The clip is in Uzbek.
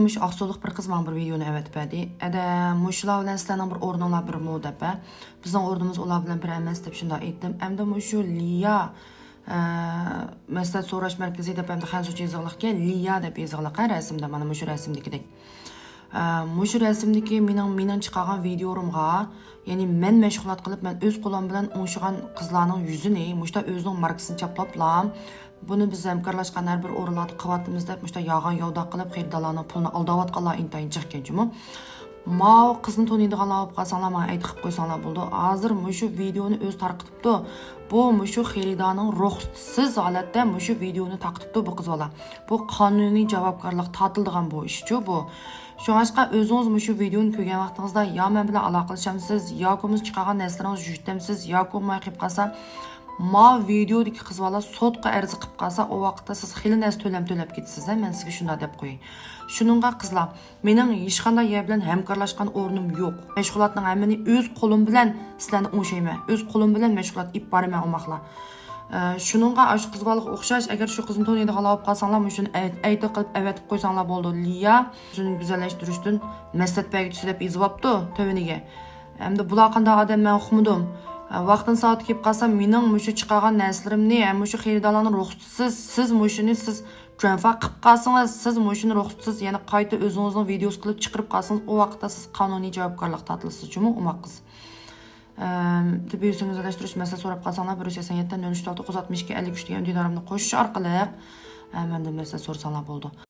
Muş Aqso'liq bir qiz mana bir videoni avatibadi. Mushlar bilan sizlarning bir o'rninglar birmi deb. Bizning o'rnimiz ular bilan bir emas deb shunday aytdim. Endi mushu Liya maslahat so'rash markazi deb endi hansocha yoziliqga Liya deb yoziliqqa rasmda mana mushu rasmdagidek. Mushu rasmdagi mening chiqargan videorimga, ya'ni men mashg'ulot qilib, men o'z qo'lim bilan o'shigan qizlarning yuzini, mushta o'zining markasini chaplablam. Buni biz hamkorlashgan har bir o'rinlarda qilyapmiz deb mushta yog'on yovda qilib xaridorlarning pulini aldayotganlar intayin chiqqanchimi. Mao qizni to'niydiganlar olib qolsanglar, men aytib qo'ysanglar bo'ldi. Hozir mushu videoni o'z tarqitibdi. Bu mushu xaridorning ruxsatsiz holatda mushu videoni taqtibdi bu qiz bola. Bu qonuniy javobgarlik tortiladigan bu ishchi bu. Shunga o'zingiz mushu videoni ko'rgan vaqtingizda yo men bilan aloqalashamsiz, yoki biz chiqargan narsalarni jutamsiz, yoki men qilib qolsam, ma videodagi qiz bola sotqa arz qilib qolsa, o vaqtda siz xili narsa to'lab ketasiz. Men sizga shunday deb qo'yay. Shuningga qizlar, mening hech qanday yer bilan hamkorlashgan o'rnim yo'q. Mashg'ulotning hammani o'z qo'lim bilan sizlarni o'shayman. O'z qo'lim bilan mashg'ulot ib boraman umoqlar. Shuningga ash qiz bola o'xshash, agar shu qizni to'niydiganlar olib qolsanglar, shuni aytib qilib avatib qo'ysanglar bo'ldi. Liya o'zini go'zallashtirishdan maslahat berguvchisi deb yozibdi töviniga. Endi bular qanday odam men uqmadim. Vaqtin soati kelib qolsa, mening mushu chiqargan narslarimni, mushu xaridorlarning ruxsatsiz, siz mushuni siz jonfa qilib qolsangiz, siz mushuni ruxsatsiz, ya'ni qayta o'zingizning videosi qilib chiqarib qolsangiz, o vaqtda siz qonuniy javobgarlik tortilasiz, chunki umoq qiz. Tibbiy so'zlashtirish masalasi so'rab qolsanglar 187 03 962 53 degan diyorimni qo'shish orqali mendan maslahat so'rasanglar bo'ldi.